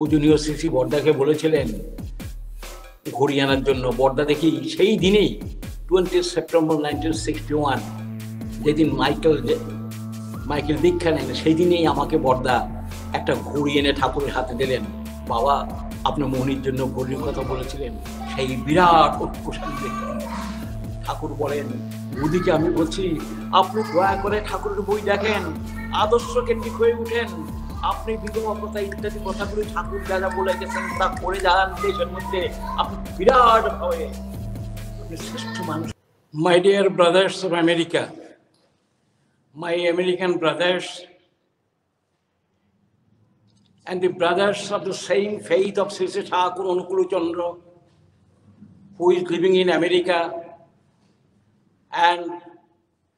পূজনীয় শ্রী বর্দাকে বলেছিলেন ঘড়ি আনার জন্য। বর্দা দেখি সেই দিনেই 20 সেপ্টেম্বর 1961 যেদিন মাইকেল দীক্ষা নেন, সেই দিনেই আমাকে বর্দা একটা ঘড়ি এনে ঠাকুরের হাতে দিলেন। বাবা, আপনি মোহনীর জন্য ঘড়ির কথা বলেছিলেন, সেই বিরাট ঐক্যশালী দেখলেন। ঠাকুর বলেন, মোদিকে আমি বলছি, আপনি দয়া করে ঠাকুরের বই দেখেন, আদর্শ কেন্দ্রিক হয়ে উঠেন। আপনি বিধবা প্রথা ইত্যাদি কথাগুলো ঠাকুর যা যা বলে গেছেন তা করে যান দেশের মধ্যে, আপনি বিরাট ভাবে আপনি শ্রেষ্ঠ মানুষ। My dear brothers of America, my American brothers and the brothers of the same faith of Sri Sri Thakur Onukulu Chandra, who is living in America and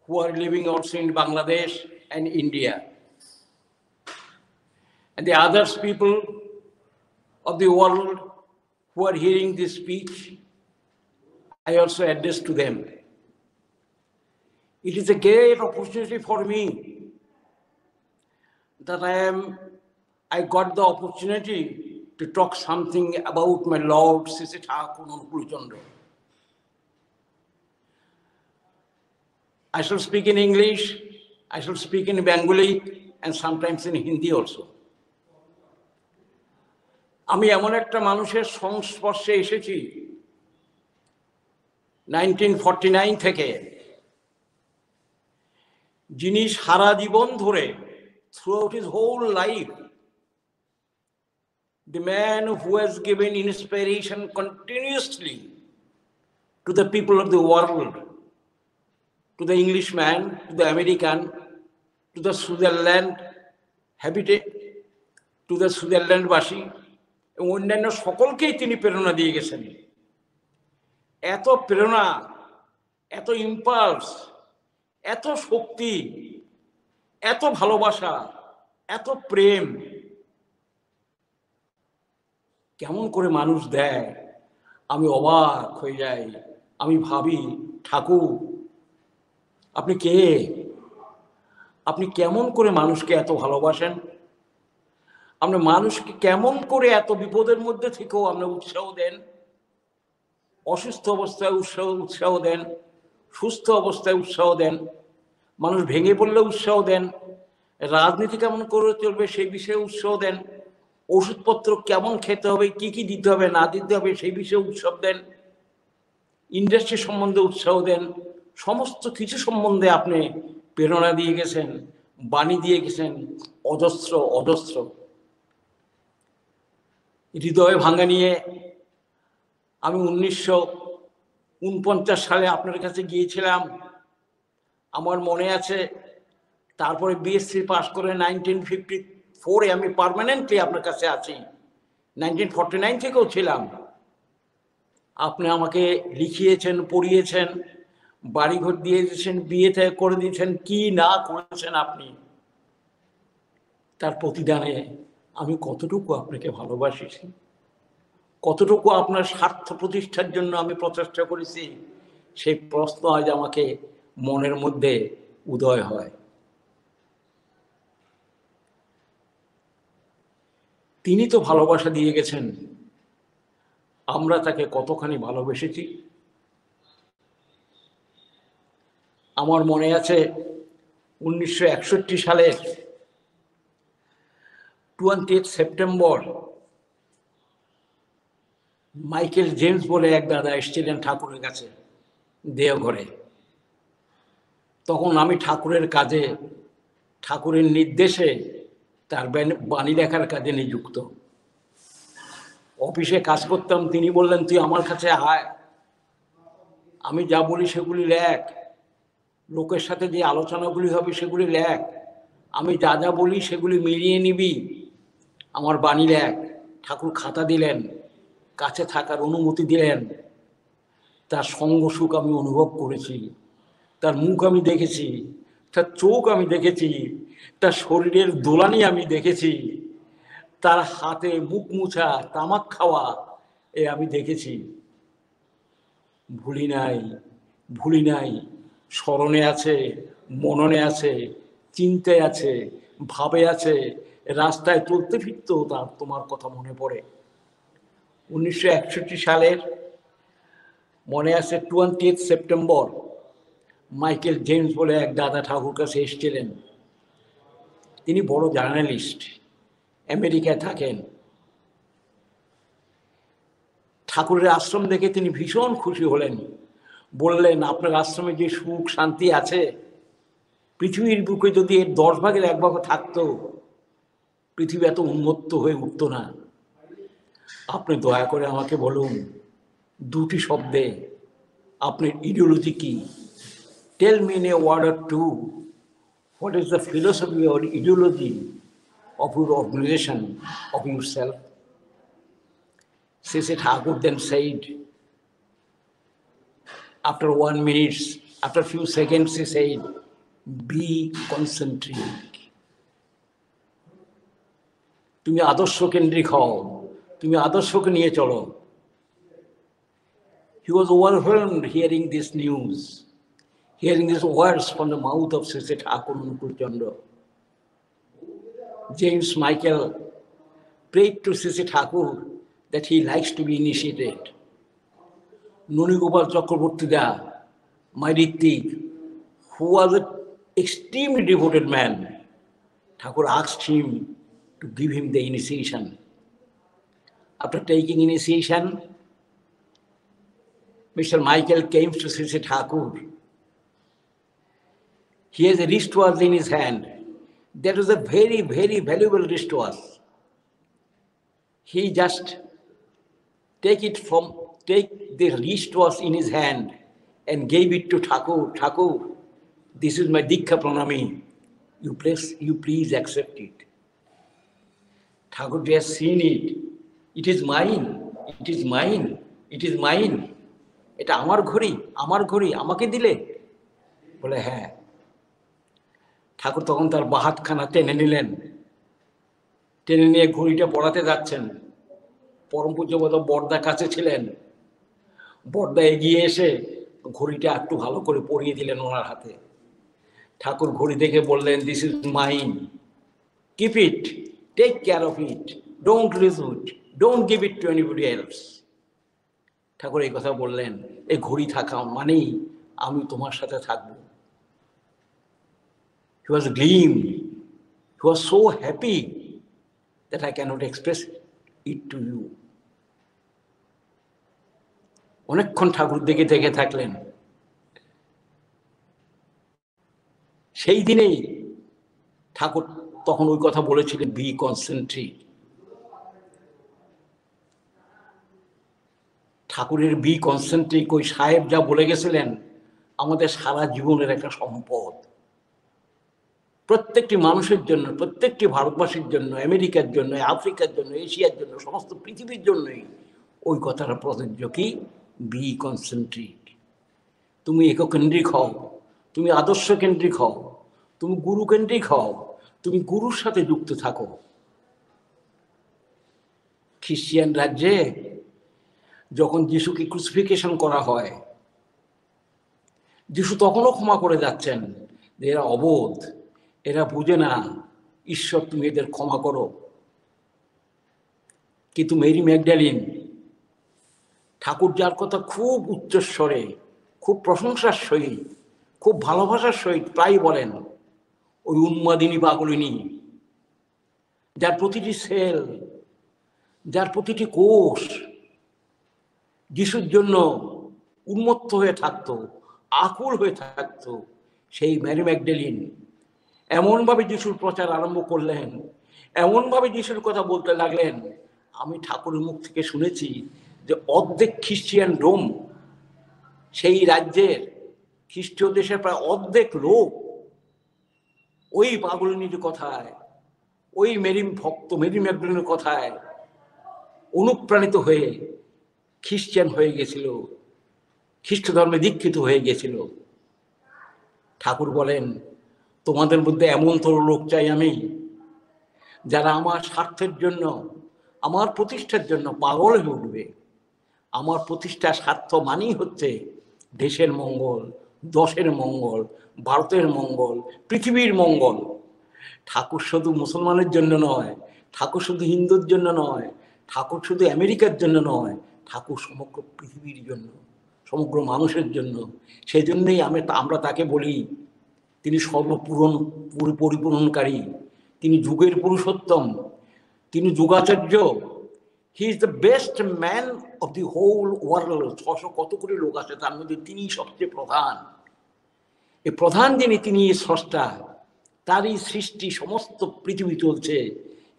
who are living also in Bangladesh and India. And the other people of the world who are hearing this speech, I also address to them. It is a great opportunity for me that I got the opportunity to talk something about my Lord Sri Sri Thakur Onukulu Chandra. I shall speak in English, I shall speak in Bengali, and sometimes in Hindi also. আমি এমন একটা মানুষের সংস্পর্শে এসেছি 1949 থেকে, যিনি সারা জীবন ধরে, throughout his whole life, the man who has given inspiration continuously to the people of the world, to the Englishman, to the American, to the Switzerland habitat, to the Switzerlandবাসী এবং অন্যান্য সকলকেই তিনি প্রেরণা দিয়ে গেছেন। এত প্রেরণা, এত ইম্পালস, এত শক্তি, এত ভালোবাসা, এত প্রেম কেমন করে মানুষ দেয়, আমি অবাক হয়ে যাই। আমি ভাবি, ঠাকুর আপনি কে? আপনি কেমন করে মানুষকে এত ভালোবাসেন? আপনি মানুষকে কেমন করে এত বিপদের মধ্যে থেকেও আপনি উৎসাহ দেন? অসুস্থ অবস্থায় উৎসাহ দেন, সুস্থ অবস্থায় উৎসাহ দেন, মানুষ ভেঙে পড়লে উৎসাহ দেন, রাজনীতি কেমন করে চলবে সেই বিষয়ে উৎসাহ দেন, ওষুধপত্র কেমন খেতে হবে, কি কি দিতে হবে না দিতে হবে সেই বিষয়ে উৎসাহ দেন, ইন্ডাস্ট্রি সম্বন্ধে উৎসাহ দেন, সমস্ত কিছু সম্বন্ধে আপনি প্রেরণা দিয়ে গেছেন, বাণী দিয়ে গেছেন অজস্র অজস্র। হৃদয় ভাঙা নিয়ে আমি 1949 সালে আপনার কাছে গিয়েছিলাম, আমার মনে আছে। তারপরে বিএসসি পাস করে 1954 আমি পার্মানেন্টলি আপনার কাছে আছি, 1949 থেকেও ছিলাম। আপনি আমাকে লিখিয়েছেন, পড়িয়েছেন, বাড়িঘর দিয়ে দিয়েছেন, বিয়ে করে দিয়েছেন, কি না করেছেন আপনি। তার প্রতিদানে আমি কতটুকু আপনাকে ভালোবাসিছি, কতটুকু আপনার স্বার্থ প্রতিষ্ঠার জন্য আমি প্রচেষ্টা করেছি, সেই প্রশ্ন আজ আমাকে মনের মধ্যে উদয় হয়। তিনি তো ভালোবাসা দিয়ে গেছেন, আমরা তাকে কতখানি ভালোবেসেছি। আমার মনে আছে 1961 সালের 20 সেপ্টেম্বর মাইকেল জেমস বলে এক দাদা এসেছিলেন ঠাকুরের কাছে দেওঘরে। তখন আমি ঠাকুরের কাজে, ঠাকুরের নির্দেশে তার বাণী লেখার কাজে নিযুক্ত। অফিসে কাজ করতাম, তিনি বললেন, তুই আমার কাছে আয়, আমি যা বলি সেগুলি লেখ, লোকের সাথে যে আলোচনাগুলি হবে সেগুলি লেখ, আমি যা যা বলি সেগুলি মিলিয়ে নিবি, আমার বাণী লেখ। ঠাকুর খাতা দিলেন, কাছে থাকার অনুমতি দিলেন। তার সঙ্গ সুখ আমি অনুভব করেছি, তার মুখ আমি দেখেছি, তার চোখ আমি দেখেছি, তার শরীরের দোলানি আমি দেখেছি, তার হাতে মুখ মুছা, তামাক খাওয়া আমি দেখেছি। ভুলি নাই, স্মরণে আছে, মননে আছে, চিন্তায় আছে, ভাবে আছে, রাস্তায় চলতে ফিরতেও তার তোমার কথা মনে পড়ে। 1961 সালের মনে আছে 20 সেপ্টেম্বর মাইকেল জেমস বলে এক দাদা ঠাকুর কাছে এসেছিলেন। তিনি বড় জার্নালিস্ট, আমেরিকায় থাকেন। ঠাকুরের আশ্রম দেখে তিনি ভীষণ খুশি হলেন। বললেন, আপনার আশ্রমে যে সুখ শান্তি আছে, পৃথিবীর বুকে যদি এর 10 ভাগের 1 ভাগ থাকতো, পৃথিবী এত উন্মত্ত হয়ে উঠতো না। আপনি দয়া করে আমাকে বলুন 2টি শব্দে আপনার ইডিওলজি কি? Tell me in a word or two, what is the philosophy or ideology of your organization, of yourself? C.C. Thakur then said, after 1 minute, after few seconds, he said, be concentric. তুমি আদর্শ কেন্দ্রিক হও, তুমি আদর্শকে নিয়ে চলো। He was overwhelmed hearing this news, hearing these words from the mouth of C.C. Thakur Nukul Chandra. James Michael prayed to C.C. Thakur that he likes to be initiated. Nunigopal Chakraborty Da, my Ritik, who was an extremely devoted man, Thakur asked him to give him the initiation. After taking initiation, Mr. Michael came to C.C. Thakur. He has a wristwatch in his hand. That was a very, very valuable wristwatch. He just take the wristwatch in his hand and gave it to Thakur. Thakur, this is my Diksha Pranami. You please accept it. Thakur has seen it. It is mine. It is mine. It is mine. এটা আমার ঘড়ি, আমাকে দিলে? বলে হ্যাঁ। ঠাকুর তখন তার বাহাতখানা টেনে নিলেন, টেনে নিয়ে ঘড়িটা পড়াতে যাচ্ছেন। পরম পূজ্যপদ বর্দা কাছে ছিলেন। বর্দা এগিয়ে এসে ঘড়িটা একটু ভালো করে পরিয়ে দিলেন ওনার হাতে। ঠাকুর ঘড়ি দেখে বললেন, this is mine, keep it, take care of it, don't lose it, don't give it to anybody else. Thakur এই কথা বললেন, এই ঘড়ি থাকা মানেই আমি তোমার সাথে থাকবো। He was gleamed. He was so happy that I cannot express it to you. অনেকক্ষণ ঠাকুর দেখে থাকলেন। সেই দিনেই ঠাকুর তখন ওই কথা বলেছিলেন, বি কনসেন্ট্রেট। ঠাকুরের বি কনসেন্ট্রিক ওই সাহেব যা বলে গেছিলেন আমাদের সারা জীবনের একটা সম্পদ। প্রত্যেকটি মানুষের জন্য, প্রত্যেকটি ভারতবাসীর জন্য, আমেরিকার জন্য, আফ্রিকার জন্য, এশিয়ার জন্য, সমস্ত পৃথিবীর জন্যই ওই কথাটা প্রযোজ্য। কি? Be concentric. তুমি এককেন্দ্রিক হও, তুমি আদর্শ কেন্দ্রিক হও, তুমি গুরু কেন্দ্রিক হও, তুমি গুরুর সাথে যুক্ত থাকো। খ্রিস্টিয়ান রাজ্যে যখন যিশুকে ক্রুসিফিকেশন করা হয়, যিশু তখনও ক্ষমা করে যাচ্ছেন যে এরা অবোধ, এরা বুঝে না, ঈশ্বর তুমি এদের ক্ষমা করো। কিন্তু মেরি ম্যাগডালিন, ঠাকুর যার কথা খুব উচ্চস্বরে, খুব প্রশংসার সহিত, খুব ভালোবাসার সহিত প্রায় বলেন, ওই উন্মাদিনী পাগলিনী, যার প্রতিটি সেল, যার প্রতিটি কোষ যিশুর জন্য উন্মত্ত হয়ে থাকতো, আকুল হয়ে থাকতো, সেই মেরি ম্যাগডালিন এমনভাবে যিশুর প্রচার আরম্ভ করলেন, এমনভাবে যিশুর কথা বলতে লাগলেন। আমি ঠাকুরের মুখ থেকে শুনেছি যে অর্ধেক খ্রিস্টিয়ান রোম, সেই রাজ্যের খ্রিস্টীয় দেশের প্রায় অর্ধেক লোক ওই পাগলিনীর কথায়, ওই মেরি ম্যাগডালিনের কথায় অনুপ্রাণিত হয়ে খ্রিস্টান হয়ে গেছিল, খ্রিস্ট ধর্মে দীক্ষিত হয়ে গেছিল। ঠাকুর বলেন, তোমাদের মধ্যে এমন তোর লোক চাই আমি, যারা আমার স্বার্থের জন্য, আমার প্রতিষ্ঠার জন্য পাগল হয়ে উঠবে। আমার প্রতিষ্ঠার স্বার্থ মানেই হচ্ছে দেশের মঙ্গল, দশের মঙ্গল, ভারতের মঙ্গল, পৃথিবীর মঙ্গল। ঠাকুর শুধু মুসলমানের জন্য নয়, ঠাকুর শুধু হিন্দুর জন্য নয়, ঠাকুর শুধু আমেরিকার জন্য নয়, ঠাকুর সমগ্র পৃথিবীর জন্য, সমগ্র মানুষের জন্য। সেই জন্যই আমরা তাকে বলি তিনি পরিপূরণকারী, তিনি যুগের পুরুষোত্তম, তিনি যুগাচার্য। He is the best man of the whole world. 600 কত করে লোক আছে, তার মধ্যে তিনি সবচেয়ে প্রধান। এই প্রধান যিনি, তিনি স্রষ্টা, তারই সৃষ্টি, সমস্ত পৃথিবী চলছে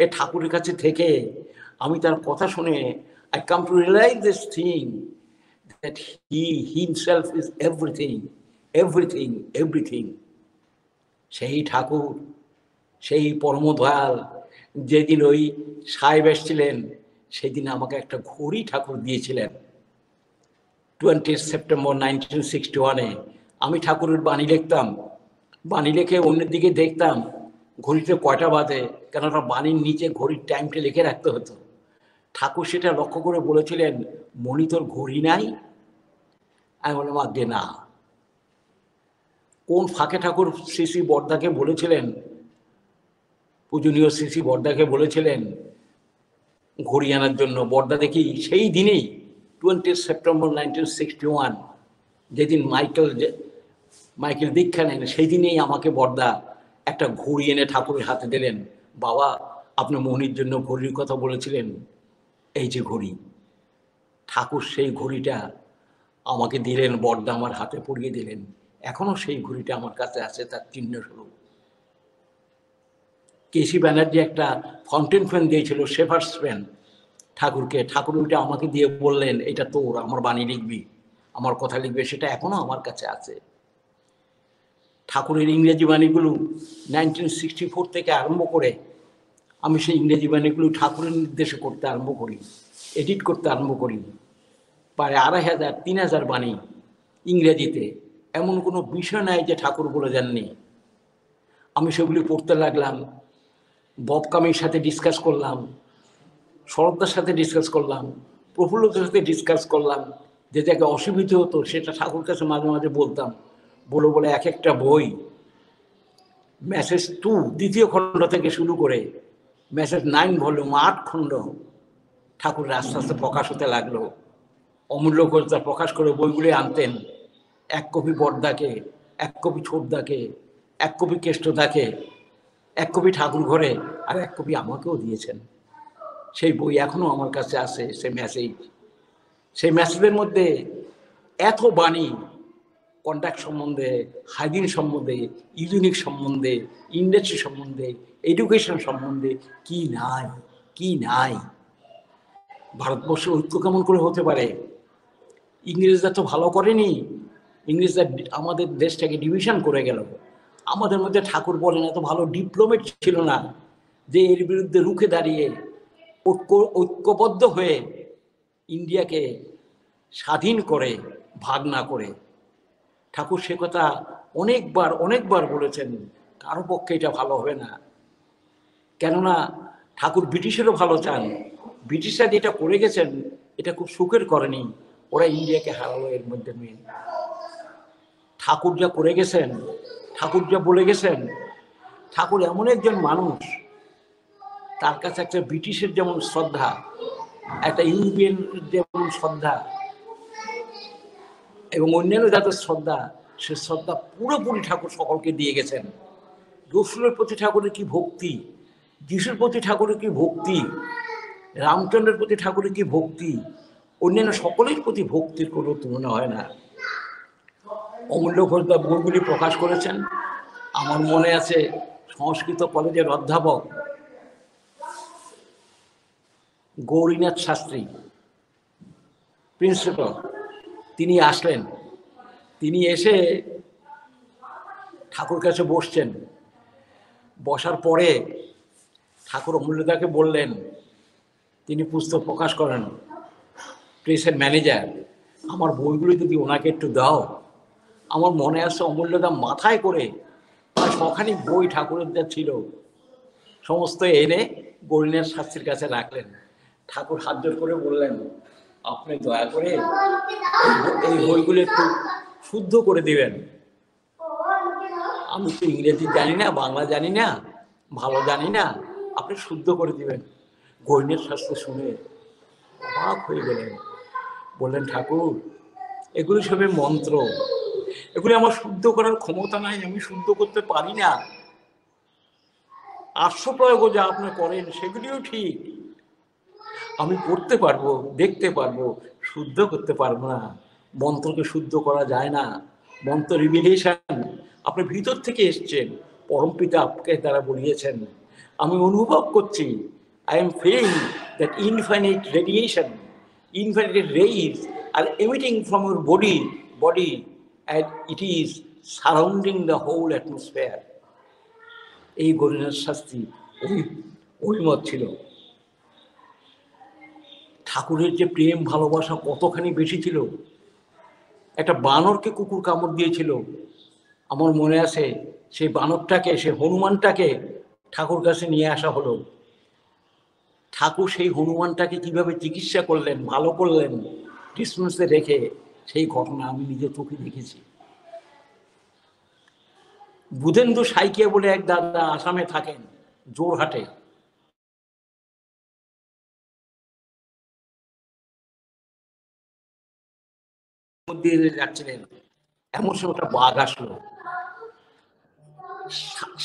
এ ঠাকুরের কাছে থেকে। আমি তার কথা শুনে I come to realise this thing, that he himself is everything, everything, everything. সেই ঠাকুর, সেই পরম দয়াল, যেদিন ওই সাহেব এসেছিলেন সেদিন আমাকে একটা ঘড়ি ঠাকুর দিয়েছিলেন 20 সেপ্টেম্বর 1961-এ। আমি ঠাকুরের বাণী লিখতাম, বাণী লিখে অন্যের দিকে দেখতাম ঘড়িতে কয়টা বাজে, কেননা বাণীর নিচে ঘড়ির টাইমটা লিখে রাখতে হতো। ঠাকুর সেটা লক্ষ্য করে বলেছিলেন, মণি তোর ঘড়ি নাই? আমি বললাম আজ্ঞে না। কোন ফাঁকে ঠাকুর শ্রী শ্রী বরদাকে বলেছিলেন, পূজনীয় শ্রী শ্রী বরদাকে বলেছিলেন ঘড়ি আনার জন্য। বরদা দেখি সেই দিনেই 20 সেপ্টেম্বর 1961, যেদিন মাইকেল দীক্ষা নেন, সেই দিনেই আমাকে বরদা একটা ঘড়ি এনে ঠাকুরের হাতে দিলেন। বাবা, আপনি মনির জন্য ঘড়ির কথা বলেছিলেন, এই যে ঘড়ি। ঠাকুর সেই ঘড়িটা আমাকে দিলেন, বরদা আমার হাতে পরিয়ে দিলেন। এখনো সেই ঘড়িটা আমার কাছে আছে, তার চিহ্ন স্বরূপ। কেসি ব্যানার্জি একটা ফাউন্টেন পেন দিয়েছিল, শেফার্স পেন, ঠাকুরকে। ঠাকুর ওইটা আমাকে দিয়ে বললেন, এটা তোর, আমার বাণী লিখবি, আমার কথা লিখবে। সেটা এখনো আমার কাছে আছে। ঠাকুরের ইংরেজি বাণীগুলো 1964 থেকে আরম্ভ করে আমি সেই ইংরেজি বাণীগুলো ঠাকুরের নির্দেশে করতে আরম্ভ করি, এডিট করতে আরম্ভ করি। প্রায় 2500 3000 বাণী ইংরেজিতে। এমন কোনো বিষয় নাই যে ঠাকুর বলে যাননি। আমি সেগুলি পড়তে লাগলাম। বব কামির সাথে ডিসকাস করলাম, শরৎদার সাথে ডিসকাস করলাম, প্রফুল্লতার সাথে ডিসকাস করলাম। যে জায়গায় অসুবিধে হতো সেটা ঠাকুর কাছে মাঝে মাঝে বলতাম। বলে এক একটা বই, মেসেজ 2 দ্বিতীয় খণ্ড থেকে শুরু করে মেসেজ 9 ভলিউম 8 খণ্ড ঠাকুরের আস্তে আস্তে প্রকাশ হতে লাগলো। অমূল্য ঘোষ প্রকাশ করে বইগুলি আনতেন। 1 কপি বরদাকে, 1 কপি ছোটদাকে, 1 কপি কেষ্টদাকে, 1 কপি ঠাকুর ঘরে, আর 1 কপি আমাকেও দিয়েছেন। সেই বই এখনো আমার কাছে আছে। সেই মেসেজের মধ্যে এত বাণী, কন্ট্যাক্ট সম্বন্ধে, হাইজিন সম্বন্ধে, ইউনিক সম্বন্ধে, ইন্ডাস্ট্রি সম্বন্ধে, এডুকেশন সম্বন্ধে, কি নাই, কি নাই। ভারতবর্ষের ঐক্য কেমন করে হতে পারে? ইংরেজরা তো ভালো করেনি। ইংরেজরা আমাদের দেশটাকে ডিভিশন করে গেল। আমাদের মধ্যে ঠাকুর বলেন এত ভালো ডিপ্লোমেট ছিল না যে এর বিরুদ্ধে রুখে দাঁড়িয়ে ঐক্যবদ্ধ হয়ে ইন্ডিয়াকে স্বাধীন করে, ভাগ না করে। ঠাকুর সে কথা অনেকবার বলেছেন, কারো পক্ষে এটা ভালো হবে না। কেননা ঠাকুর ব্রিটিশেরও ভালো চান। ব্রিটিশরা যেটা করে গেছেন এটা খুব সুখের করেনি, ওরা ইন্ডিয়াকে হারালো। এর মধ্যে মেন ঠাকুর যা করে গেছেন, ঠাকুর যা বলে গেছেন, ঠাকুর এমন একজন মানুষ, তার কাছে একটা ব্রিটিশের যেমন শ্রদ্ধা, একটা ইউরোপিয়ান যেমন শ্রদ্ধা এবং অন্যান্য জাতের শ্রদ্ধা, সে শ্রদ্ধা পুরোপুরি ঠাকুর সকলকে দিয়ে গেছেন। রসুলের প্রতি ঠাকুরের কি ভক্তি, যিশুর প্রতি ঠাকুরের কি ভক্তি, রামচন্দ্রের প্রতি ঠাকুরের কি ভক্তি, অন্যান্য সকলের প্রতি ভক্তির কোনো তুলনা হয় না। অমূল্য ঘোষ বইগুলি প্রকাশ করেছেন। আমার মনে আছে সংস্কৃত কলেজের অধ্যাপক গৌরীনাথ শাস্ত্রী, প্রিন্সিপাল, তিনি আসলেন। তিনি এসে ঠাকুর কাছে বসছেন। বসার পরে ঠাকুর অমূল্যদাকে বললেন, তিনি পুস্তক প্রকাশ করেন, প্রেসের ম্যানেজার, আমার বইগুলো যদি ওনাকে একটু দাও। আমার মনে আছে অমূল্যদা মাথায় করে প্রায় 6খানি বই ঠাকুরের যা ছিল সমস্ত এনে গৌরীনাথ শাস্ত্রীর কাছে রাখলেন। ঠাকুর হাত জোর করে বললেন, আপনি দয়া করে এই বইগুলো একটু শুদ্ধ করে দিবেন। আমি তো ইংরেজি জানি না, বাংলা জানি না, ভালো জানি না, আপনি শুদ্ধ করে দিবেন। গহীনের শাস্ত্র শুনে অবাক হয়ে গেলেন, বললেন ঠাকুর এগুলি সবই মন্ত্র, এগুলি আমার শুদ্ধ করার ক্ষমতা নাই, আমি শুদ্ধ করতে পারি না। আশ্রপ্রয়োগও যা আপনি করেন সেগুলিও ঠিক, আমি পড়তে পারবো, দেখতে পারবো, শুদ্ধ করতে পারবো না। মন্ত্রকে শুদ্ধ করা যায় না, মন্ত্র রিভিলেশন, আপনি ভিতর থেকে এসছেন, পরমপিতা আপনাকে দ্বারা বলিয়েছেন। আমি অনুভব করছি, I am feeling that infinite radiation, infinite rays are emitting from your body and it is surrounding the whole atmosphere. এই গরিনাথ শাস্ত্রী অভিমত ছিল। ঠাকুরের যে প্রেম ভালোবাসা কতখানি বেশি ছিল। একটা বানরকে কুকুর কামড় দিয়েছিল, আমার মনে আছে। সেই বানরটাকে, সেই হনুমানটাকে ঠাকুর কাছে নিয়ে আসা হলো। ঠাকুর সেই হনুমানটাকে কিভাবে চিকিৎসা করলেন, ভালো করলেন ডিসটেন্সে রেখে, সেই ঘটনা আমি নিজে চোখে দেখেছি। বুধেন্দু সাইকিয়া বলে এক দাদা আসামে থাকেন, জোরহাটে। মধ্যে যাচ্ছিলেন, এমন সময় একটা বাঘ আসলো।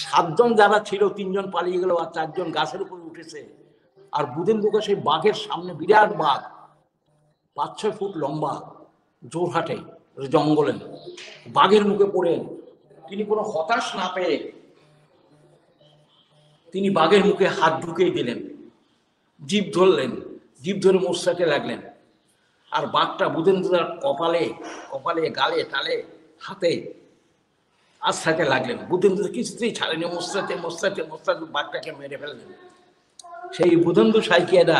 7 জন যারা ছিল 3 জন পালিয়ে গেল, আর 4 জন গাছের উপরে উঠেছে। আর বুধেন্দুকে সেই বাঘের সামনে, বিরাট বাঘ 5-6 ফুট লম্বা, জোরহাটে জঙ্গলে, বাঘের মুখে পড়ে তিনি কোনো হতাশ না পেয়ে তিনি বাঘের মুখে হাত ঢুকিয়ে দিলেন, জিভ ধরলেন, জিভ ধরে মোস্তাতে লাগলেন। আর বাঘটা বুধেন্দ্রদার কপালে কপালে, গালে টালে, হাতে আস্থাতে লাগলেন। বুধেন্দ্র কিছুতেই ছাড়েনি, মোস্তাতে মোস্তাতে মোস্তাতে বাঘটাকে মেরে ফেললেন। সেই বুধেন্দু সাইকিয়াদা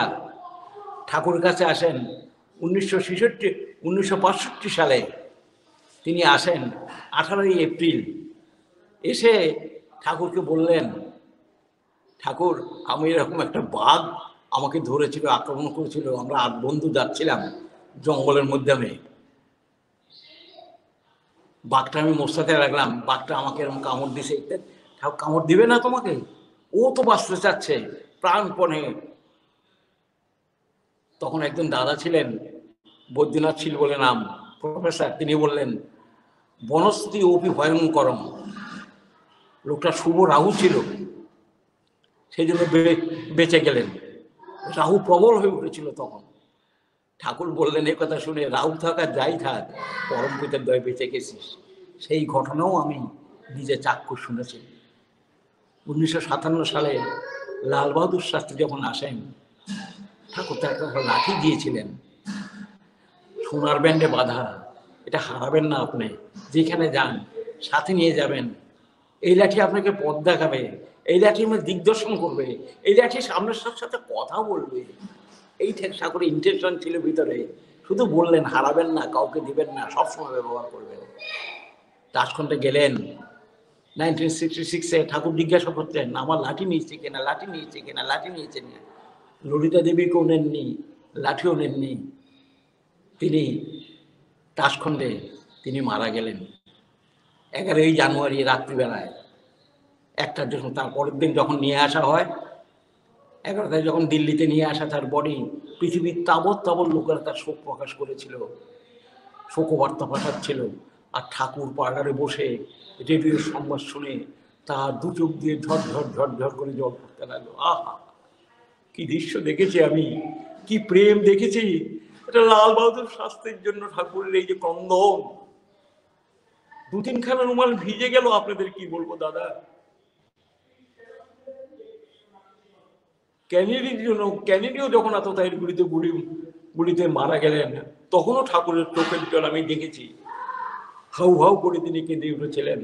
ঠাকুরের কাছে আসেন 1965 সালে। তিনি আসেন 18 এপ্রিল। এসে ঠাকুরকে বললেন, ঠাকুর আমি এরকম একটা বাঘ আমাকে ধরেছিল, আক্রমণ করেছিল, আমরা 8 বন্ধু যাচ্ছিলাম জঙ্গলের মধ্যে, আমি বাঘটা আমি মোস্তাতে রাখলাম, বাঘটা আমাকে এরকম কামড় দিছে। ঠাকুর কামড় দিবে না তোমাকে, ও তো বাঁচতে চাচ্ছে প্রাণপণে। তখন একজন দাদা ছিলেন, বৈদ্যনাথ শীল বলে নাম, প্রফেসর, তিনি বললেন বনস্তি অপি ভয়ঙ্করম। লোকটা শুভ রাহু ছিল, সেই জন্য বেঁচে গেলেন। রাহু প্রবল হয়ে উঠেছিল তখন। ঠাকুর বললেন এই কথা শুনে, রাহু থাকা যাই থাক, পরম পিতার দয়ে বেঁচে গেছিস। সেই ঘটনাও আমি নিজে চাক্ষুষ শুনেছি। 1957 সালে লাল বাহাদুর শাস্ত্রী যখন আসেন, ঠাকুর তার একটা লাঠি দিয়েছিলেন, সোনার ব্যান্ডে বাঁধা, এটা হারাবেন না আপনি, যেখানে যান সাথে নিয়ে যাবেন। এই লাঠি আপনাকে পথ দেখাবে, এই লাঠি আপনার দিগদর্শন করবে, এই লাঠি সামনের সাথে কথা বলবে। এই ঠাকুরের ইন্টেনশন ছিল ভিতরে। শুধু বললেন হারাবেন না, কাউকে দিবেন না, সবসময় ব্যবহার করবেন। তাজখণ্ডে গেলেন 1966-এ। ঠাকুর জিজ্ঞাসা করতেন আমার লাঠি নিয়েছে কিনা, লাঠি নিয়েছে কিনা, লাঠি নিয়েছে কিনা। ললিতা দেবীকেও নেননি, লাঠিও নেননি। তিনি তাজখণ্ডে তিনি মারা গেলেন 11ই জানুয়ারি রাত্রিবেলায় 1টার জন্য। তারপরের দিন যখন নিয়ে আসা হয়, 11টায় যখন দিল্লিতে নিয়ে আসা তার বডি, পৃথিবীর তাবৎ লোকেরা তার শোক প্রকাশ করেছিল, শোকবার্তা পাঠাচ্ছিল। আর ঠাকুর পার্লারে বসে রেডিওর সংবাদ শুনে তার 2 চোখ দিয়ে ঝরঝর করে জল পড়তে লাগলো। আহা, কি দৃশ্য দেখেছি আমি, কি প্রেম দেখেছি। এটা লাল বাহাদুর শাস্ত্রীর জন্য ঠাকুরের এই যে ক্রন্দন, 2-3 খানা রুমাল ভিজে গেল, আপনাদের কি বলবো দাদা। ক্যানেডির জন্য, ক্যানেডিও যখন আততায়ীর গুলিতে মারা গেলেন, তখনও ঠাকুরের চোখের জল আমি দেখেছি, হাউ হাউ করে তিনি কেঁদে উঠেছিলেন।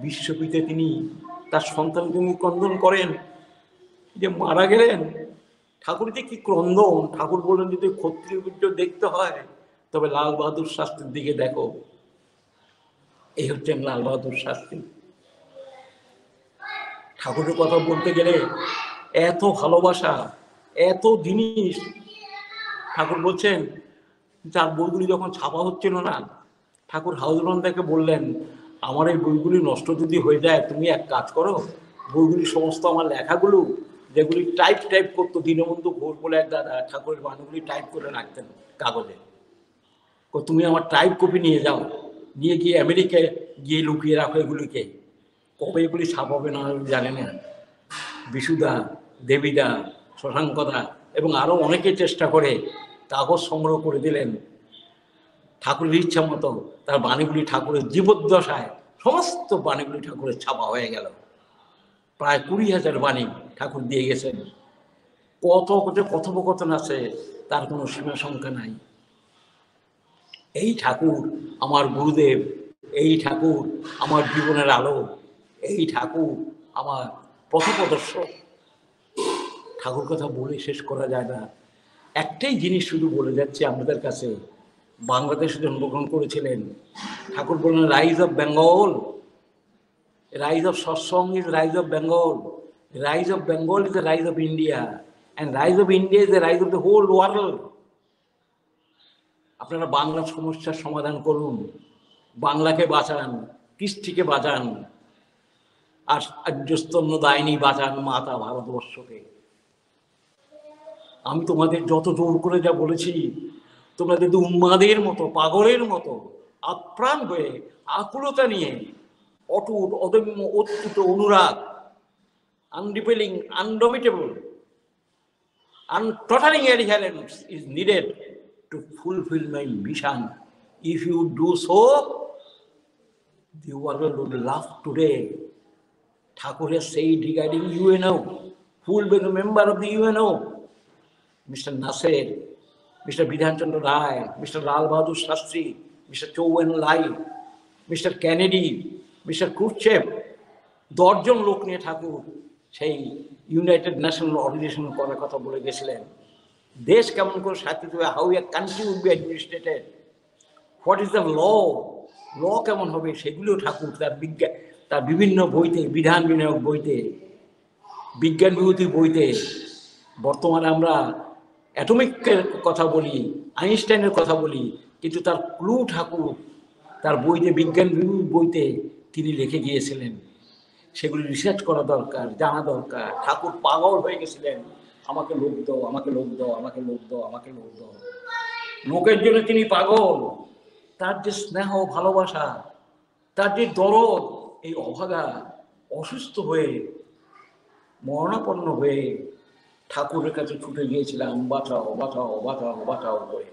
বিশ্বপিতে তিনি তার সন্তানকে ক্রন্দন করেন যে মারা গেলেন। ঠাকুর যে কি ক্রন্দন। ঠাকুর বললেন যদি ক্ষত্রিয় বীর্য দেখতে হয় তবে লাল বাহাদুর শাস্ত্রীর দিকে দেখো। এই হচ্ছেন লাল বাহাদুর শাস্ত্রী। ঠাকুরের কথা বলতে গেলে এত ভালোবাসা, এত জিনিস। ঠাকুর বলছেন যার বইগুলি যখন ছাপা হচ্ছিল না, ঠাকুর হাউজরন্দাকে বললেন আমার এই বইগুলি নষ্ট যদি হয়ে যায়, তুমি এক কাজ করো, বইগুলি সমস্ত আমার লেখাগুলো যেগুলি টাইপ করতো দীনবন্ধু ঘোষ বলে এক দাদা, ঠাকুরের বাণীগুলি টাইপ করে রাখতেন কাগজে, তুমি আমার টাইপ কপি নিয়ে যাও, নিয়ে গিয়ে আমেরিকায় গিয়ে লুকিয়ে রাখো এগুলিকে, কবে এগুলি ছাপাবে না জানে না। বিশুদা, দেবীদা, শশাঙ্কদা এবং আরও অনেকে চেষ্টা করে কাগজ সংগ্রহ করে দিলেন। ঠাকুরের ইচ্ছা মতো তার বাণীগুলি ঠাকুরের জীবদ্দশায় সমস্ত বাণীগুলি ঠাকুরের ছাপা হয়ে গেল। প্রায় 20,000 বাণী ঠাকুর দিয়ে গেছেন। কত কত কথোপকথন আছে, তার কোনো সীমা সংখ্যা নাই। এই ঠাকুর আমার গুরুদেব, এই ঠাকুর আমার জীবনের আলো, এই ঠাকুর আমার পথপ্রদর্শক। ঠাকুর কথা বলে শেষ করা যায় না। একটাই জিনিস শুধু বলে যাচ্ছে আপনাদের কাছে, বাংলাদেশে জন্মগ্রহণ করেছিলেন ঠাকুর, বললেন rise of Bengal, rise of Satsang is rise of Bengal, rise of Bengal is the rise of India, and rise of India is the rise of the whole world. আপনারা বাংলার সমস্যার সমাধান করুন, বাংলাকে বাঁচান, কৃষ্টিকে বাঁচান, আর আর্যস্তন্য দায়নি বাঁচান মাতা ভারতবর্ষকে। আমি তোমাদের যত জোর করে যা বলেছি, তোমরা যদি উন্মাদের মতো, পাগলের মতো আপ্রাণ হয়ে আকুলতা নিয়ে, অটুট অদম্য অচ্যুত অনুরাগ, আনরিপেলিং, আনডমিটেবল, untottering adherence is needed to fulfill my mission. If you do so, the world would laugh today. Thakur has said regarding UNO, who will be the member of the UNO? Mr. Nasser, Mr. Bidhan Chandra Rai, Mr. Lal Bahadur Shastri, Mr. Chou En-lai, Mr. Kennedy, Mr. Khrushchev, 10 জন লোক নিয়ে ঠাকুর সেই United national organisation করার কথা বলে গেছিলেন। দেশ কেমন করে শাসিত হবে, how a country will be administered, what is the law কেমন হবে, সেগুলিও ঠাকুর তার বিভিন্ন বইতে, বিধান বিনায়ক বইতে, বিজ্ঞান বিভূতি বইতে। বর্তমানে আমরা অ্যাটমিকের কথা বলি, আইনস্টাইনের কথা বলি, কিন্তু তার ক্লু ঠাকুর তার বইতে, বিজ্ঞান বিভূতি বইতে তিনি লিখে গিয়েছিলেন। সেগুলি রিসার্চ করা দরকার, জানা দরকার। ঠাকুর পাগল হয়ে গেছিলেন, আমাকে লোক দাও, আমাকে লোক দাও, আমাকে লোক দাও, আমাকে লোক দাও। লোকের জন্য তিনি পাগল। তার যে স্নেহ ভালোবাসা, তার যে দরদ, এই অভাগা অসুস্থ হয়ে মরণাপন্ন হয়ে ঠাকুরের কাছে ছুটে গিয়েছিলাম, বাঁচাও বাঁচাও বাঁচাও বাঁচাও করে।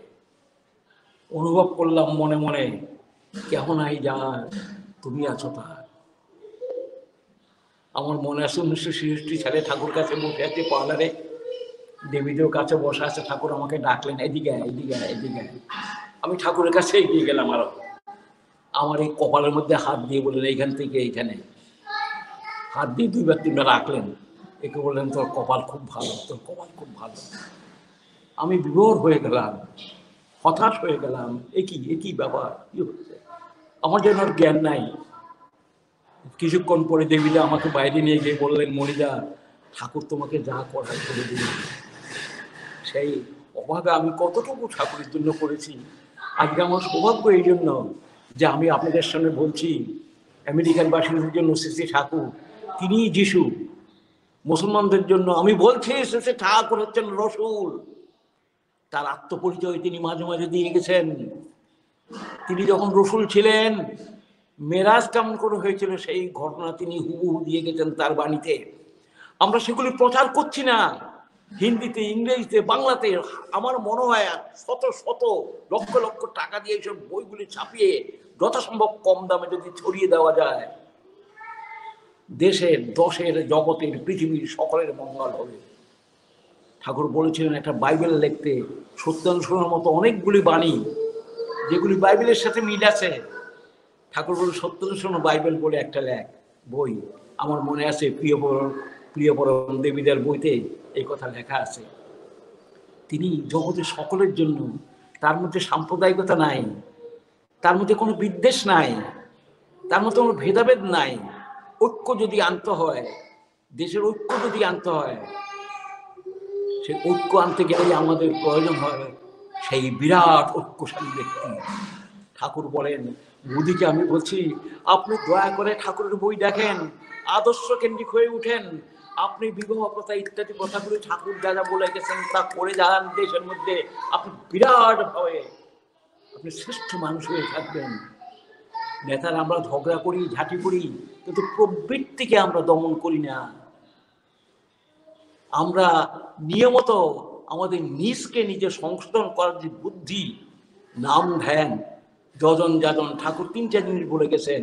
অনুভব করলাম মনে মনে, কেমন আই যার তুমি আছো তার। আমার মনে আছে 1966 সালে ঠাকুর কাছে বসে আছে পার্লারে, দেবীদের কাছে বসে আছে, ঠাকুর আমাকে ডাকলেন, এদিকে এদিকে এদিকে। আমি ঠাকুরের কাছে এগিয়ে গেলাম, আরো আমার এই কপালের মধ্যে হাত দিয়ে বললেন, এইখান থেকে এইখানে হাত দিয়ে 2বার 3বার রাখলেন। একে বললেন, তোর কপাল খুব ভালো, তোর কপাল খুব ভালো। আমি বিভোর হয়ে গেলাম, হতাশ হয়ে গেলাম। একই ব্যাপার, কি হচ্ছে? আমার যেন আর জ্ঞান নাই। কিছুক্ষণ পরে দেবীরা আমাকে বাইরে নিয়ে গিয়ে বললেন, মণিদা, ঠাকুর তোমাকে যা করার করে দিলেন। সেই অভাগা আমি কতটুকু ঠাকুরের জন্য করেছি। আজকে আমার সৌভাগ্য এই জন্য যে আমি আপনাদের সামনে বলছি, আমেরিকান বাসীদের জন্য শ্রী ঠাকুর, তিনিই যিশু। মুসলমানদের জন্য আমি বলছি, শ্রী ঠাকুর হচ্ছেন রসুল। তার আত্মপরিচয় তিনি মাঝে মাঝে দিয়ে গেছেন। তিনি যখন রসুল ছিলেন, মেরাজ কেমন করে হয়েছিল সেই ঘটনা তিনি হুবহু দিয়ে গেছেন তার বাণীতে। আমরা সেগুলি প্রচার করছি না, হিন্দিতে, ইংরেজিতে, বাংলাতে। আমার মনে হয় শত শত লক্ষ লক্ষ টাকা দিয়ে এইসব বইগুলি ছাপিয়ে যথাসম্ভব কম দামে যদি ছড়িয়ে দেওয়া যায়, দেশের, দশের, জগতের, পৃথিবীর সকলের মঙ্গল হবে। ঠাকুর বলেছিলেন একটা বাইবেল লিখতে, সত্যানুসরণের মতো অনেকগুলি বাণী যেগুলি বাইবেলের সাথে মিল আছে। ঠাকুর বলে, সত্যানুসরণ বাইবেল বলে একটা বই। আমার মনে আছে প্রিয়পরম দেবীদের বইতে এই কথা লেখা আছে। তিনি জগতের সকলের জন্য, তার মধ্যে সাম্প্রদায়িকতা নাই, তার মধ্যে কোনো বিদ্বেষ নাই, তার মধ্যে কোনো ভেদাভেদ নাই। ঐক্য যদি আনতে হয়, দেশের ঐক্য যদি আনতে হয়, সে ঐক্য আনতে গেলেই আমাদের প্রয়োজন হয় সেই বিরাট ঐক্যশালী ব্যক্তি। ঠাকুর বলেন, মোদিকে আমি বলছি, আপনি দয়া করে ঠাকুরের বই দেখেন, আদর্শ কেন্দ্রিক হয়ে উঠেন। আপনি বিবাহ কথা ইত্যাদি কথাগুলি ঠাকুর যা যা বলে গেছেন তা করে যান দেশের মধ্যে, আপনি বিরাট ভাবে আপনি শ্রেষ্ঠ মানুষ হয়ে থাকবেন। নেতারা আমরা ঝগড়া করি, ঝাঁটি করি, কিন্তু প্রবৃত্তিকে আমরা দমন করি না। আমরা নিয়মত আমাদের নিজকে নিজে সংশোধন করার যে বুদ্ধি, নাম ধ্যান, যজন যাজন, ঠাকুর 3-4 জিনিস বলে গেছেন,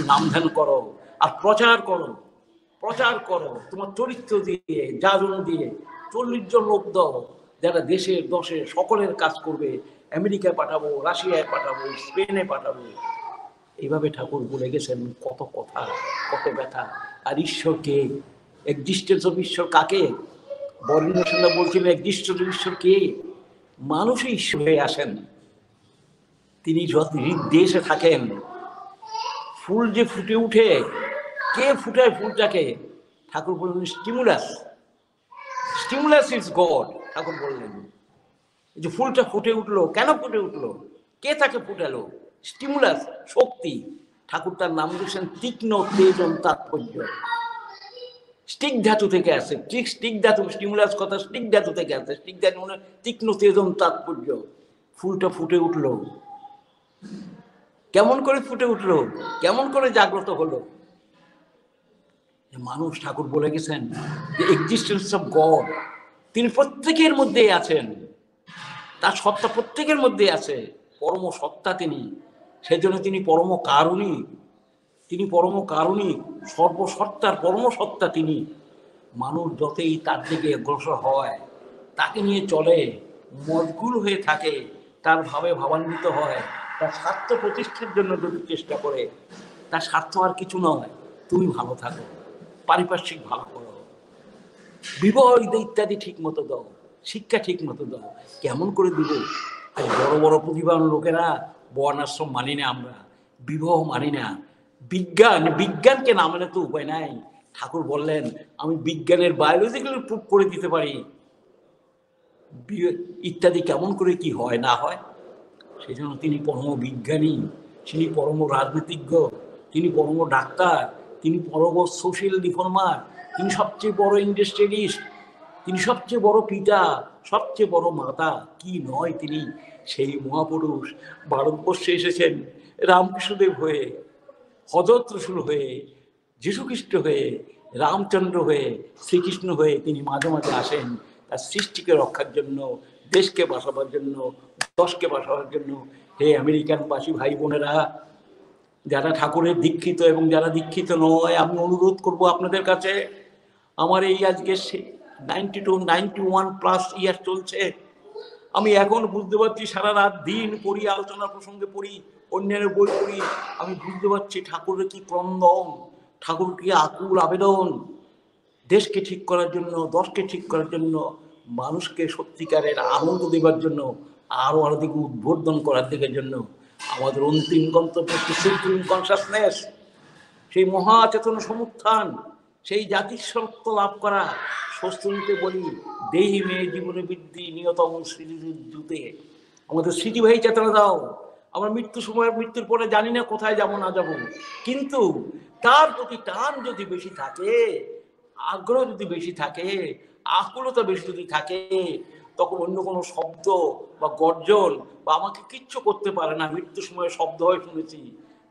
নাম ধ্যান করো আর প্রচার করো। প্রচার করো তোমার চরিত্র দিয়ে, যাজন দিয়ে। 40 জন লোক দাও যারা দেশের দশে সকলের কাজ করবে। আমেরিকায় পাঠাবো, রাশিয়ায় পাঠাবো, স্পেনে পাঠাবো। এইভাবে ঠাকুর বলে গেছেন কত কথা, কত ব্যথা। আর ঈশ্বরকে, এক্সিস্টেন্স অফ ঈশ্বর কাকে? বরেন্দ্র সন্ধ্যা বলছিলেন এক্সিস্টেন্স অফ ঈশ্বর কে? মানুষই ঈশ্বর হয়ে আসেন। তিনি দেশে থাকেন। ফুল যে ফুটে উঠে, কে ফুটায় ফুলটাকে? ঠাকুর বললেন স্টিমুলাস, স্টিমুলাস ইজ গড। ঠাকুর বললেন যে ফুলটা ফুটে উঠলো, কেন ফুটে উঠলো? কে তাকে ফুটালো? স্টিমুলাস, শক্তি। ঠাকুর তার নাম দিয়েছেন তীক্ষ্ণ তেজন তাৎপর্য। স্টিক ধাতু থেকে আসে, স্টিক ধাতু, স্টিমুলাস কথা স্টিক ধাতু থেকে আসে। স্টিক ধাতু মানে তীক্ষ্ণ তেজন তাৎপর্য। ফুলটা ফুটে উঠলো, কেমন করে ফুটে উঠলো, কেমন করে জাগ্রত হলো? মানুষ, ঠাকুর বলে গেছেন যে এক্সিস্টেন্স অফ গড, তিনি প্রত্যেকের মধ্যেই আছেন। তার সত্তা প্রত্যেকের মধ্যে আছে, পরম সত্তা তিনি। সেজন্য তিনি পরম কারুণিক, তিনি পরম কারুণিক, সর্বসত্তার পরম সত্তা তিনি। মানুষ যতই তার দিকে অগ্রসর হয়, তাকে নিয়ে চলে, মশগুল হয়ে থাকে, তার ভাবে ভাবান্বিত হয়, তার স্বার্থ প্রতিষ্ঠার জন্য যদি চেষ্টা করে, তার স্বার্থ আর কিছু নয়, তুমি ভালো থাকো, পারিপার্শ্বিক ভালো করো, বিবাহ ইত্যাদি ঠিক মতো দাও, শিক্ষা ঠিক মতো দাও। কেমন করে দিব? আর বড় বড় প্রতিভাবান লোকেরা বর্ণাশ্রম মানি না, আমরা বিবাহ মানি না। বিজ্ঞান, বিজ্ঞানকে না মানে তো উপায় নাই। ঠাকুর বললেন আমি বিজ্ঞানের বায়োলজিক্যাল প্রুফ করে দিতে পারি ইত্যাদি, কেমন করে কি হয় না হয়। সেই জন্য তিনি পরম বিজ্ঞানী, তিনি পরম রাজনীতিজ্ঞ, তিনি পরম ডাক্তার, তিনি পরম সোশ্যাল রিফর্মার, তিনি সবচেয়ে বড় ইন্ডাস্ট্রিয়ালিস্ট, তিনি সবচেয়ে বড় পিতা, সবচেয়ে বড় মাতা। কি নয় তিনি? সেই মহাপুরুষ ভারতবর্ষে এসেছেন রামকৃষ্ণদেব হয়ে, হযরত রসুল হয়ে, যীশুখ্রিস্ট হয়ে, রামচন্দ্র হয়ে, শ্রীকৃষ্ণ হয়ে। তিনি মাঝে মাঝে আসেন তার সৃষ্টিকে রক্ষার জন্য, দেশকে বাঁচাবার জন্য, দশকে বাঁচাবার জন্য। হে আমেরিকানবাসী ভাই বোনেরা, যারা ঠাকুরের দীক্ষিত এবং যারা দীক্ষিত নয়, আমি অনুরোধ করব আপনাদের কাছে। আমার এই আজকে 91+ ইয়ার চলছে। আমি এখন বুঝতে পারছি, সারা রাত দিন পড়ি, আলোচনা প্রসঙ্গে পড়ি, অন্যান্য বই পড়ি, আমি বুঝতে পারছি ঠাকুরের কি ক্রন্দন, ঠাকুর কি আকুল আবেদন। দেশকে ঠিক করার জন্য, দশকে ঠিক করার জন্য, মানুষকে সত্যিকারের আনন্দ দেবার জন্য, আরো আরো দিকে উদ্বোধন করার দিকের জন্য। আমাদের অন্তিম গন্তব্য সুপ্রিম কনসাসনেস, সেই মহাচেতন সমুত্থান, সেই জাতির সত্য লাভ করা। ষষ্ঠীতে বলি দেহি মেয়ে জীবনে বৃদ্ধি নিয়তম স্মৃতিতে। আমাদের স্মৃতিবাহী চেতনা দাও। আমরা মৃত্যুর পরে জানি না কোথায় যাব না যাব, কিন্তু তার প্রতি টান যদি বেশি থাকে, আগ্রহ যদি বেশি থাকে, আকুলতা বেশি যদি থাকে, তখন অন্য কোনো শব্দ বা গর্জন বা আমাকে কিচ্ছু করতে পারে না। মৃত্যুর সময় শব্দ হয় শুনেছি,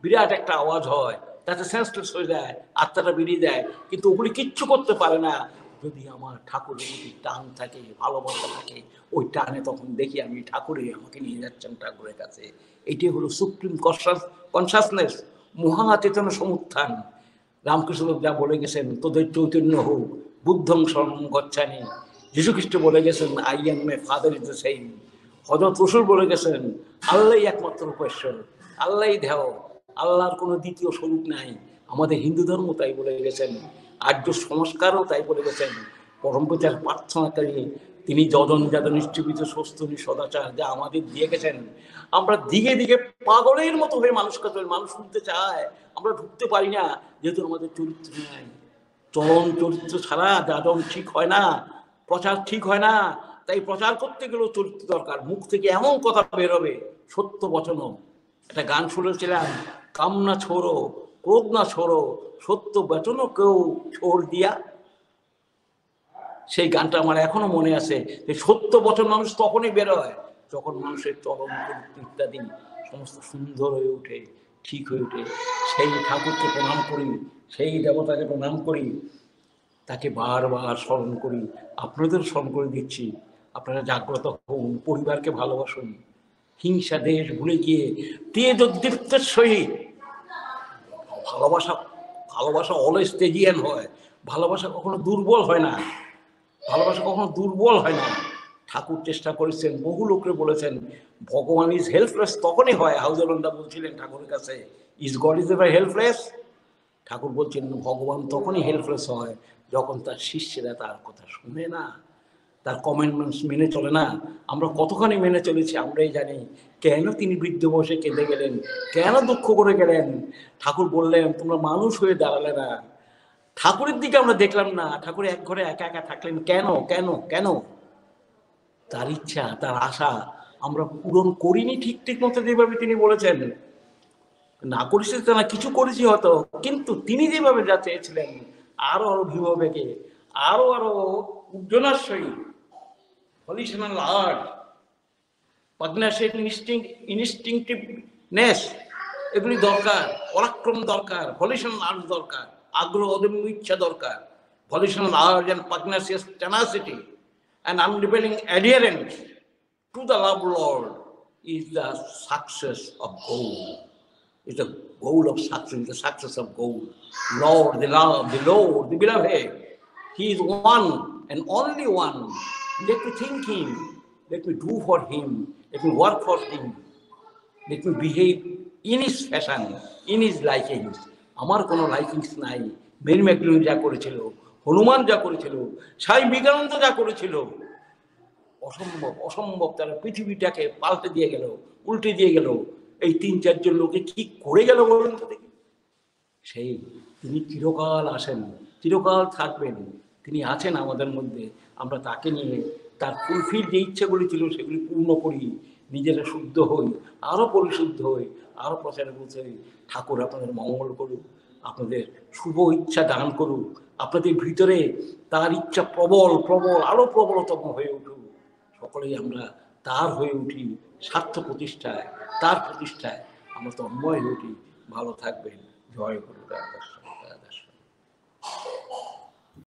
বিরাট একটা আওয়াজ হয়, তাতে সেন্সলেস হয়ে যায়, আত্মাটা বেরিয়ে যায়, কিন্তু ওগুলি কিচ্ছু করতে পারে না। যদি আমার ঠাকুরের প্রতি টান থাকে, ভালোবাসা থাকে, ওই টানে তখন দেখি আমি ঠাকুরই আমাকে নিয়ে যাচ্ছেন ঠাকুরের কাছে। এটি হলো সুপ্রিম কনসাসনেস, মহাচেতন সমুত্থান। রামকৃষ্ণ যা বলে গেছেন, তোদের চৈতন্য হোক, বুদ্ধং শরণং গচ্ছামি। যীশুখ্রিস্ট বলে গেছেন I M my father is the same. হযরত রসুল বলে গেছেন আল্লাহই একমাত্র উপাস্য, আল্লাহই ধ্যাও, আল্লাহর কোনো দ্বিতীয় স্বরূপ নাই। আমাদের হিন্দু ধর্ম তাই বলে গেছেন, আর্য সংস্কারও তাই বলে গেছেন। পরমপিতার প্রার্থনাকারী তিনি যজন যাদন নিশ্চিত স্বস্তি সদাচার যা আমাদের দিয়ে গেছেন। আমরা দিকে দিকে পাগলের মতো হয়ে মানুষকে চলে, মানুষ শুনতে চায়, আমরা ঢুকতে পারি না, যেহেতু আমাদের চরিত্র নাই। চরণ চরিত্র ছাড়া যাদন ঠিক হয় না, প্রচার ঠিক হয় না। তাই প্রচার করতে গেলেও চরিত্র দরকার। মুখ থেকে এমন কথা বেরোবে, সত্য বচন, একটা গান শুনেছিলাম, কামনা ছোড়ো, ক্রোধ না ছোড়ো, সত্য বেটনো কেউ ছোড় দিয়া। সেই গানটা আমার এখনো মনে আছে যে সত্য বচন মানুষ তখনই বেরোয় যখন মানুষের চরম চরিত্র ইত্যাদি সমস্ত সুন্দর হয়ে ওঠে, ঠিক হয়ে ওঠে। সেই ঠাকুরকে প্রণাম করি, সেই দেবতাকে প্রণাম করি, তাকে বারবার স্মরণ করি। আপনাদের স্মরণ করে দিচ্ছি, আপনারা জাগ্রত হন, পরিবারকে ভালোবাসুন, হিংসা দেশ ভুলে গিয়ে তেজোদ্দীপ্তের সহিত ভালোবাসা, ভালোবাসা অলওয়েজ তেজিয়ান হয়, ভালোবাসা কখনো দুর্বল হয় না, ভালোবাসা কখনো দুর্বল হয় না। ঠাকুর চেষ্টা করেছেন, বহু লোককে বলেছেন ভগবান ইজ হেল্পলেস তখনই হয়। হাউজরন্দা বলছিলেন ঠাকুরের কাছে, is God is ever helpless? Thakur বলছেন ভগবান তখনই হেল্পলেস হয় যখন তার শিষ্যেরা তার কথা শুনে না, তার কমেন্টমেন্টস মেনে চলে না। আমরা কতখানি মেনে চলেছি আমরাই জানি। কেন তিনি বৃদ্ধ বয়সে কেঁদে গেলেন, কেন দুঃখ করে গেলেন? ঠাকুর বললেন তোমরা মানুষ হয়ে দাঁড়ালে না। ঠাকুরের দিকে আমরা দেখলাম না, ঠাকুর এক ঘরে একা একা থাকলেন কেন কেন কেন? তার ইচ্ছা, তার আশা আমরা পূরণ করিনি ঠিক ঠিক মতো যেভাবে তিনি বলেছেন। না করেছি তো না, কিছু করেছি হয়তো, কিন্তু তিনি যেভাবে যা চেয়েছিলেন আরো আরো বিভাবেগে, আরো আরো উজ্জ্বলার সহিত volitional art, pugnacing instinctiveness, এগুলি দরকার, পরাক্রম দরকার, ভলিউশনাল আর্ট দরকার, আগ্রহ অদম্য ইচ্ছা দরকার। ভলিউশনাল art and pugnacious tenacity and unrelenting adherence to the love Lord is the success of goal. Is the goal of success, the success of goal. Lord, the love, the Lord, the beloved. He is one and only one. Let me think him. Let me do for him. Let me work for him. Let me behave in his fashion, in his likings. আমার কোনো লাইকিংস নাই। Mary McDonald যা করেছিল, হনুমান যা করেছিল, স্বামী বিবেকানন্দ যা করেছিল, অসম্ভব অসম্ভব। তারা পৃথিবীটাকে পাল্টে দিয়ে গেল, উল্টে দিয়ে গেল। এই ৩-৪ জন লোকে কি করে গেল বলুন তো দেখি। সেই তিনি চিরকাল আসেন, চিরকাল থাকবেন, তিনি আছেন আমাদের মধ্যে। আমরা তাকে নিয়ে তার ফুলফিল যে ইচ্ছেগুলি ছিল সেগুলি পূর্ণ করি, নিজেরা শুদ্ধ হই, আরও পরিশুদ্ধ হই, আরও প্রচারে বলতে হই। ঠাকুর আপনাদের মঙ্গল করুক, আপনাদের শুভ ইচ্ছা দান করুক, আপনাদের ভিতরে তার ইচ্ছা প্রবল প্রবল আরও প্রবলতম হয়ে উঠুক। সকলেই আমরা তার হয়ে উঠি, স্বার্থ প্রতিষ্ঠায়, তার প্রতিষ্ঠায় আমরা তন্ময় হয়ে উঠি। ভালো থাকবেন। জয় গুরু।